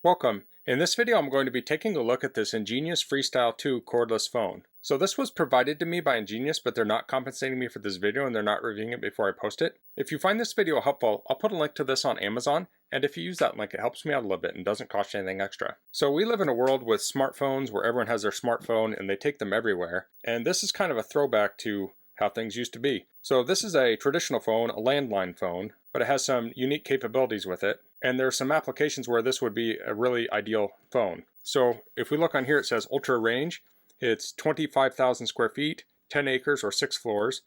Welcome. In this video I'm going to be taking a look at this EnGenius FreeStyl 2 cordless phone. So this was provided to me by EnGenius, but they're not compensating me for this video and they're not reviewing it before I post it. If you find this video helpful, I'll put a link to this on Amazon, and if you use that link it helps me out a little bit and doesn't cost you anything extra. So we live in a world with smartphones where everyone has their smartphone and they take them everywhere, and this is kind of a throwback to how things used to be. So this is a traditional phone, a landline phone, but it has some unique capabilities with it. And there are some applications where this would be a really ideal phone. So if we look on here, it says ultra range. It's 25,000 square feet, 10 acres or 6 floors,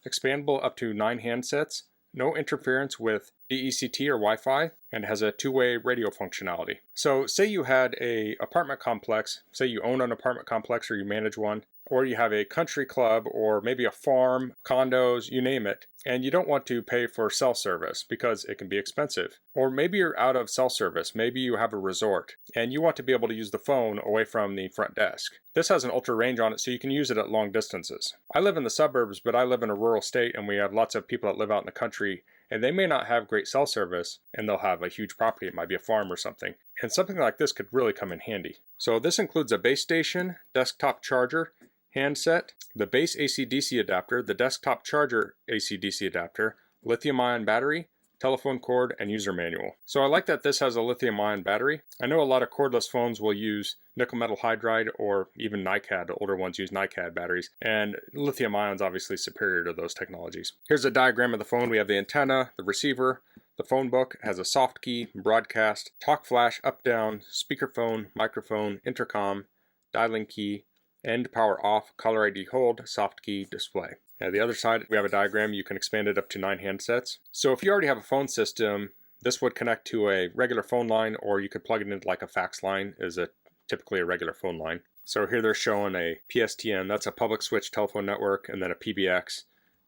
expandable up to 9 handsets, no interference with DECT or Wi-Fi, and has a two-way radio functionality. So say you had a apartment complex, say you own an apartment complex or you manage one, or you have a country club or maybe a farm, condos, you name it, and you don't want to pay for cell service because it can be expensive. Or maybe you're out of cell service, maybe you have a resort, and you want to be able to use the phone away from the front desk. This has an ultra range on it so you can use it at long distances. I live in the suburbs, but I live in a rural state and we have lots of people that live out in the country, and they may not have great cell service and they'll have a huge property, it might be a farm or something. And something like this could really come in handy. So this includes a base station, desktop charger, handset, the base AC-DC adapter, the desktop charger AC-DC adapter, lithium-ion battery, telephone cord, and user manual. So I like that this has a lithium-ion battery. I know a lot of cordless phones will use nickel metal hydride or even NiCad. The older ones use NiCad batteries, and lithium-ion is obviously superior to those technologies. Here's a diagram of the phone. We have the antenna, the receiver, the phone book has a soft key, broadcast, talk flash, up-down, speakerphone, microphone, intercom, dialing key, end power off, caller ID hold, soft key, display. The other side, we have a diagram. You can expand it up to 9 handsets. So if you already have a phone system, this would connect to a regular phone line, or you could plug it into like a fax line, is typically a regular phone line. So here they're showing a PSTN, that's a public switch telephone network, and then a PBX.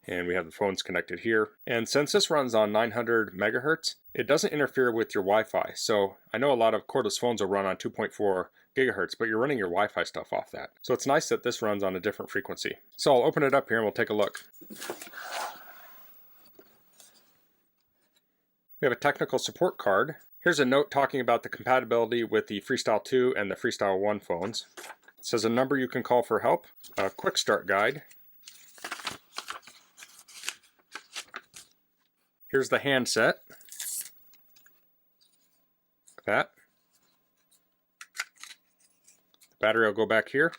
And we have the phones connected here. And since this runs on 900 megahertz, it doesn't interfere with your Wi-Fi. So I know a lot of cordless phones will run on 2.4 gigahertz, but you're running your Wi-Fi stuff off that. So it's nice that this runs on a different frequency. So I'll open it up here and we'll take a look. We have a technical support card. Here's a note talking about the compatibility with the FreeStyl 2 and the FreeStyl 1 phones. It says a number you can call for help, a quick start guide. Here's the handset. Like that. The battery will go back here.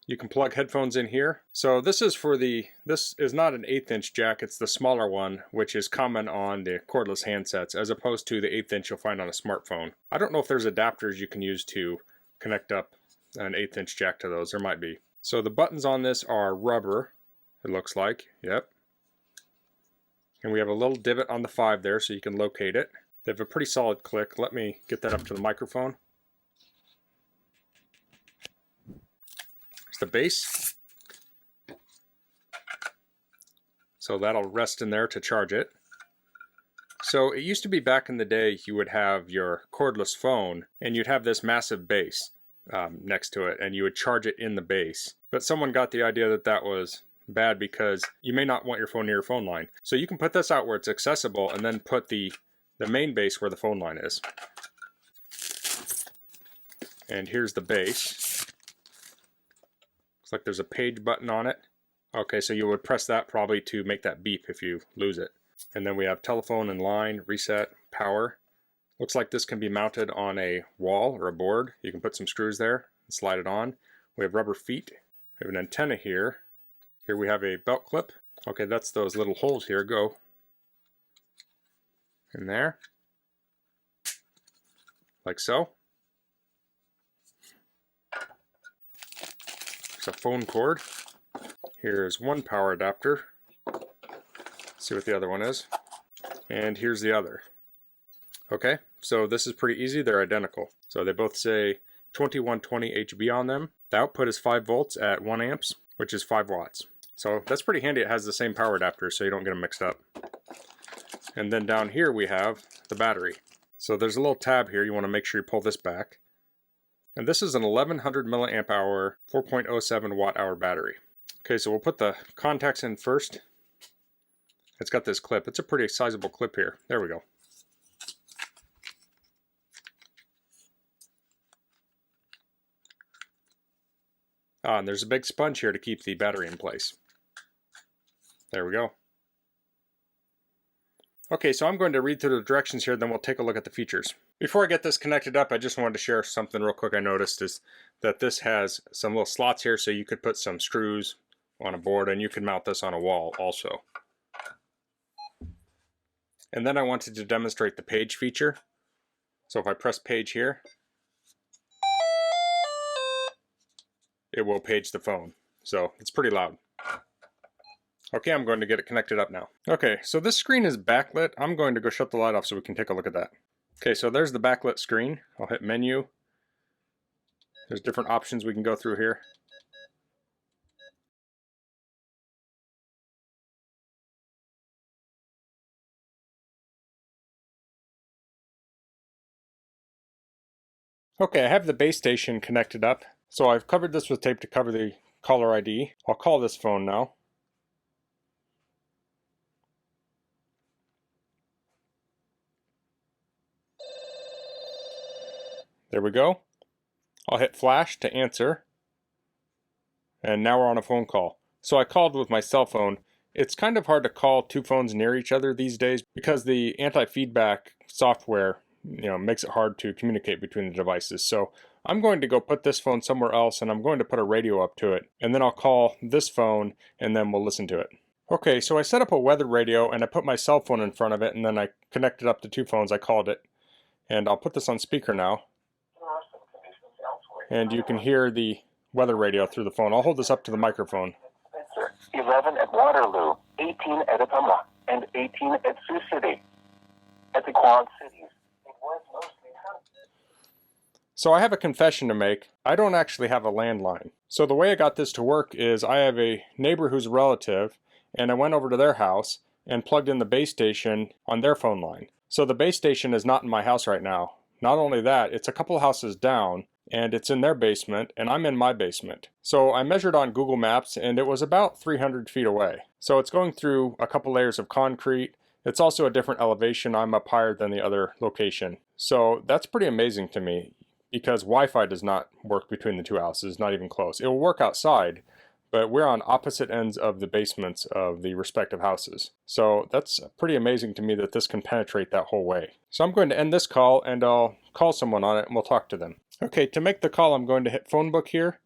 You can plug headphones in here. So this is not an 1/8 inch jack, it's the smaller one, which is common on the cordless handsets, as opposed to the 1/8 inch you'll find on a smartphone. I don't know if there's adapters you can use to connect up an 1/8 inch jack to those. There might be. So the buttons on this are rubber, it looks like. Yep. And we have a little divot on the 5 there so you can locate it. They have a pretty solid click. Let me get that up to the microphone. There's the base. So that'll rest in there to charge it. So it used to be back in the day you would have your cordless phone and you'd have this massive base next to it and you would charge it in the base. But someone got the idea that that was bad because you may not want your phone near your phone line. So you can put this out where it's accessible and then put the main base where the phone line is. And here's the base. Looks like there's a page button on it. Okay, so you would press that probably to make that beep if you lose it. And then we have telephone and line, reset, power. Looks like this can be mounted on a wall or a board. You can put some screws there and slide it on. We have rubber feet. We have an antenna here. Here we have a belt clip. Okay, that's those little holes here. Go in there, like so. There's a phone cord. Here's one power adapter. See what the other one is. And here's the other. Okay, so this is pretty easy. They're identical. So they both say 2120 HB on them. The output is 5 volts at 1 amps, which is 5 watts. So that's pretty handy. It has the same power adapter so you don't get them mixed up. And then down here we have the battery. So there's a little tab here. You want to make sure you pull this back. And this is an 1100 milliamp hour, 4.07 watt hour battery. Okay, so we'll put the contacts in first. It's got this clip. It's a pretty sizable clip here. There we go. And there's a big sponge here to keep the battery in place. There we go. Okay, so I'm going to read through the directions here, then we'll take a look at the features. Before I get this connected up, I just wanted to share something real quick I noticed is that this has some little slots here, so you could put some screws on a board and you can mount this on a wall also. And then I wanted to demonstrate the page feature. So if I press page here, it will page the phone. So it's pretty loud. Okay, I'm going to get it connected up now. Okay, so this screen is backlit. I'm going to go shut the light off so we can take a look at that. Okay, so there's the backlit screen. I'll hit menu. There's different options we can go through here. Okay, I have the base station connected up. So I've covered this with tape to cover the caller ID. I'll call this phone now. There we go. I'll hit flash to answer. And now we're on a phone call. So I called with my cell phone. It's kind of hard to call two phones near each other these days because the anti-feedback software, makes it hard to communicate between the devices. So I'm going to go put this phone somewhere else and I'm going to put a radio up to it. And then I'll call this phone and then we'll listen to it. Okay, so I set up a weather radio and I put my cell phone in front of it and then I connected up to two phones. I called it. And I'll put this on speaker now. And you can hear the weather radio through the phone. I'll hold this up to the microphone. 11 at Waterloo, 18 at Atama, and 18 at Sioux City. At the Quad Cities, it was mostly sunny. So I have a confession to make. I don't actually have a landline. So the way I got this to work is I have a neighbor who's a relative, and I went over to their house and plugged in the base station on their phone line. So the base station is not in my house right now. Not only that, it's a couple houses down, and it's in their basement, and I'm in my basement. So I measured on Google Maps, and it was about 300 feet away. So it's going through a couple layers of concrete. It's also a different elevation. I'm up higher than the other location. So that's pretty amazing to me, because Wi-Fi does not work between the two houses, not even close. It will work outside, but we're on opposite ends of the basements of the respective houses. So that's pretty amazing to me that this can penetrate that whole way. So I'm going to end this call and I'll call someone on it and we'll talk to them. Okay, to make the call, I'm going to hit phone book here.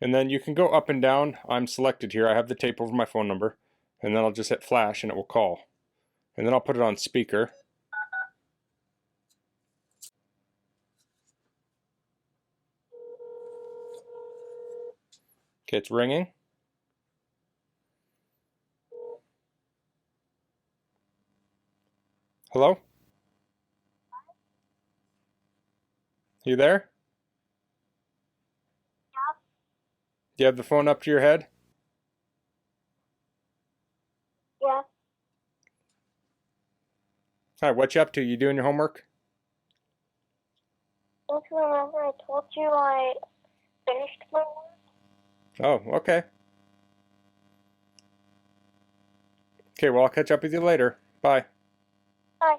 And then you can go up and down. I'm selected here. I have the tape over my phone number. And then I'll just hit flash and it will call. And then I'll put it on speaker. Okay, it's ringing. Hello? You there? Yeah. Do you have the phone up to your head? Yeah. Hi, what you up to? You doing your homework? Don't you remember I told you I finished my work? Oh, okay. Okay, well, I'll catch up with you later. Bye. Bye.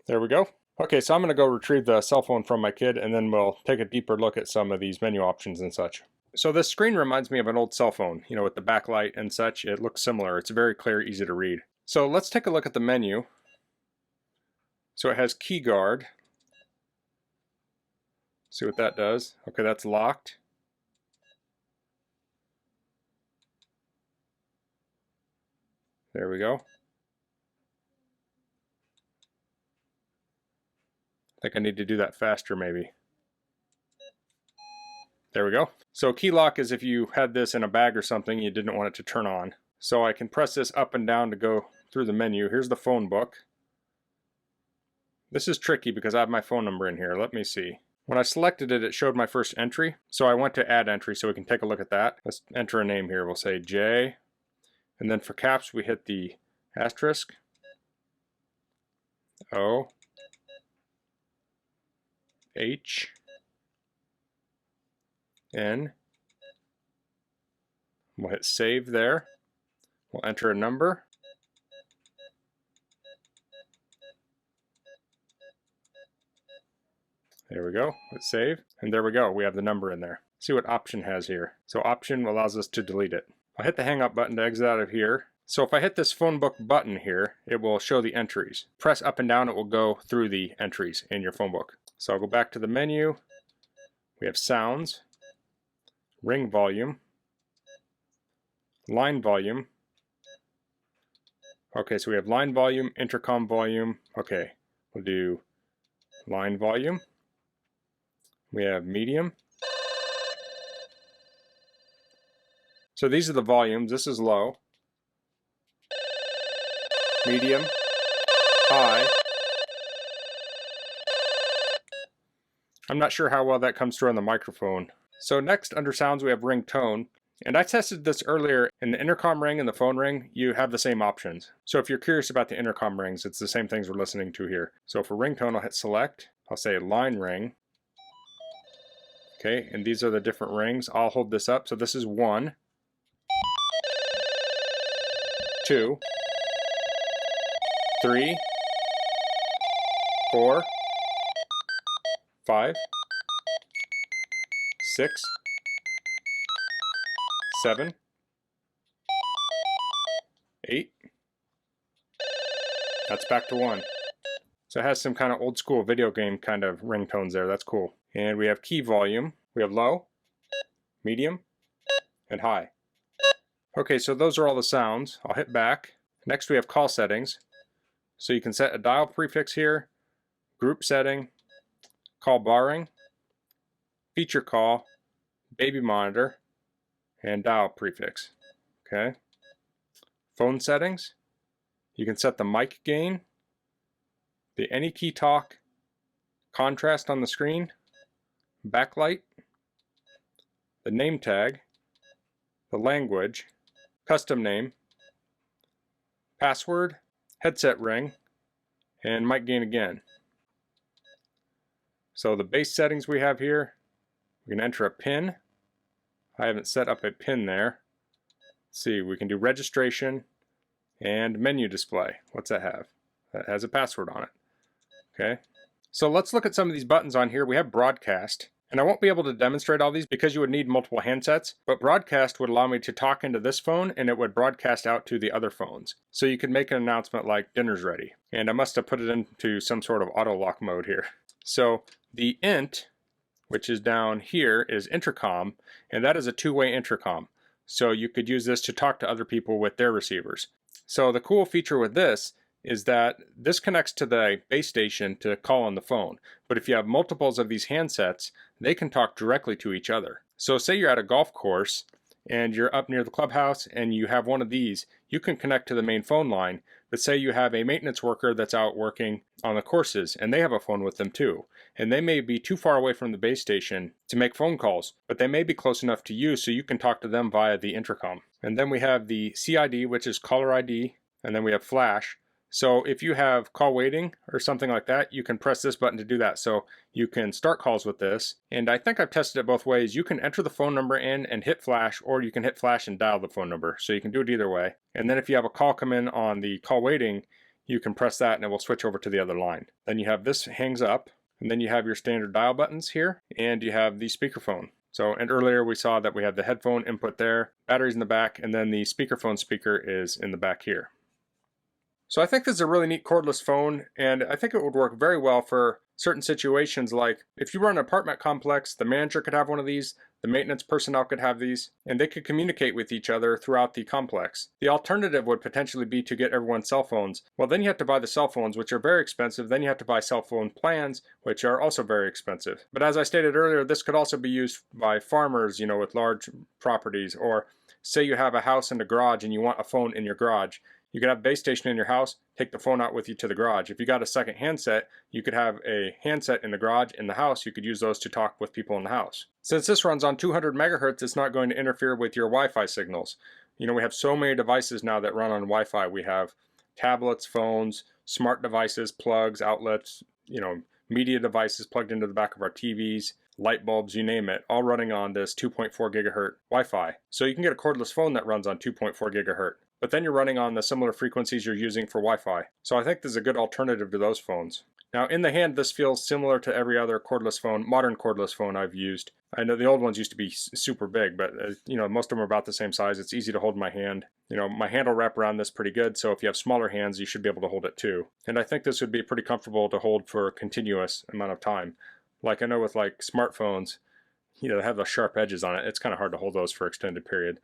There we go. Okay, so I'm going to go retrieve the cell phone from my kid and then we'll take a deeper look at some of these menu options and such. So this screen reminds me of an old cell phone, with the backlight and such. It looks similar. It's very clear, easy to read. So let's take a look at the menu. So it has key guard. See what that does. Okay, that's locked. There we go. I think I need to do that faster maybe. There we go. So key lock is if you had this in a bag or something, you didn't want it to turn on. So I can press this up and down to go through the menu. Here's the phone book. This is tricky because I have my phone number in here. Let me see. When I selected it, it showed my first entry. So I went to add entry so we can take a look at that. Let's enter a name here. We'll say J. And then for caps, we hit the asterisk. O. H, N. We'll hit save there. We'll enter a number. There we go. Let's save. And there we go. We have the number in there. See what option has here. So option allows us to delete it. I'll hit the hang up button to exit out of here. So if I hit this phone book button here, it will show the entries. Press up and down, it will go through the entries in your phone book. So I'll go back to the menu. We have sounds, ring volume, line volume. Okay, so we have line volume, intercom volume. Okay, we'll do line volume. We have medium. So these are the volumes. This is low, medium, high. I'm not sure how well that comes through on the microphone. So next under sounds we have ringtone. And I tested this earlier. In the intercom ring and the phone ring, you have the same options. So if you're curious about the intercom rings, it's the same things we're listening to here. So for ringtone, I'll hit select. I'll say line ring. Okay, and these are the different rings. I'll hold this up. So this is 1, 2, 3, 4, 5, 6, 7, 8. That's back to 1. So it has some kind of old school video game kind of ringtones there. That's cool. And we have key volume. We have low, medium, and high. Okay, so those are all the sounds. I'll hit back. Next we have call settings. So you can set a dial prefix here, group setting, call barring, feature call, baby monitor, and dial prefix. Okay. Phone settings. You can set the mic gain, the any key talk, contrast on the screen, backlight, the name tag, the language, custom name, password, headset ring, and mic gain again. So the base settings we have here, we can enter a PIN. I haven't set up a PIN there. Let's see, we can do registration and menu display. What's that have? That has a password on it. Okay. So let's look at some of these buttons on here. We have broadcast, and I won't be able to demonstrate all these because you would need multiple handsets, but broadcast would allow me to talk into this phone and it would broadcast out to the other phones. So you could make an announcement like dinner's ready, and I must have put it into some sort of auto lock mode here. So the int, which is down here, is intercom, and that is a two-way intercom. So you could use this to talk to other people with their receivers. So the cool feature with this is that this connects to the base station to call on the phone. But if you have multiples of these handsets, they can talk directly to each other. So say you're at a golf course and you're up near the clubhouse and you have one of these, you can connect to the main phone line. But say you have a maintenance worker that's out working on the courses and they have a phone with them too. And they may be too far away from the base station to make phone calls, but they may be close enough to you so you can talk to them via the intercom. And then we have the CID, which is caller ID, and then we have flash. So if you have call waiting or something like that, you can press this button to do that. So you can start calls with this. And I think I've tested it both ways. You can enter the phone number in and hit flash, or you can hit flash and dial the phone number. So you can do it either way. And then if you have a call come in on the call waiting, you can press that and it will switch over to the other line. Then you have this hangs up, and then you have your standard dial buttons here, and you have the speakerphone. So, and earlier we saw that we have the headphone input there, batteries in the back, and then the speakerphone speaker is in the back here. So I think this is a really neat cordless phone, and I think it would work very well for certain situations, like if you run an apartment complex, the manager could have one of these, the maintenance personnel could have these, and they could communicate with each other throughout the complex. The alternative would potentially be to get everyone cell phones. Well, then you have to buy the cell phones, which are very expensive. Then you have to buy cell phone plans, which are also very expensive. But as I stated earlier, this could also be used by farmers, with large properties, or say you have a house and a garage and you want a phone in your garage. You could have a base station in your house, take the phone out with you to the garage. If you got a second handset, you could have a handset in the garage, in the house. You could use those to talk with people in the house. Since this runs on 200 megahertz, it's not going to interfere with your Wi-Fi signals. We have so many devices now that run on Wi-Fi. We have tablets, phones, smart devices, plugs, outlets, media devices plugged into the back of our TVs, light bulbs, you name it, all running on this 2.4 gigahertz Wi-Fi. So you can get a cordless phone that runs on 2.4 gigahertz, but then you're running on the similar frequencies you're using for Wi-Fi. So I think this is a good alternative to those phones. Now in the hand, this feels similar to every other cordless phone, modern cordless phone I've used. I know the old ones used to be super big, but most of them are about the same size. It's easy to hold in my hand. My hand will wrap around this pretty good, so if you have smaller hands, you should be able to hold it too. And I think this would be pretty comfortable to hold for a continuous amount of time. Like I know with like smartphones, they have those sharp edges on it. It's kind of hard to hold those for an extended period.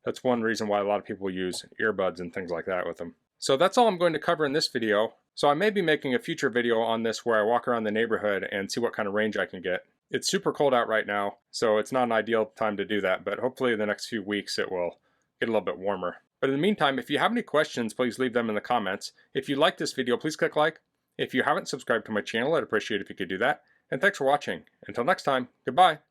That's one reason why a lot of people use earbuds and things like that with them. So that's all I'm going to cover in this video. So I may be making a future video on this where I walk around the neighborhood and see what kind of range I can get. It's super cold out right now, so it's not an ideal time to do that, but hopefully in the next few weeks it will get a little bit warmer. But in the meantime, if you have any questions, please leave them in the comments. If you like this video, please click like. If you haven't subscribed to my channel, I'd appreciate it if you could do that. And thanks for watching. Until next time, goodbye.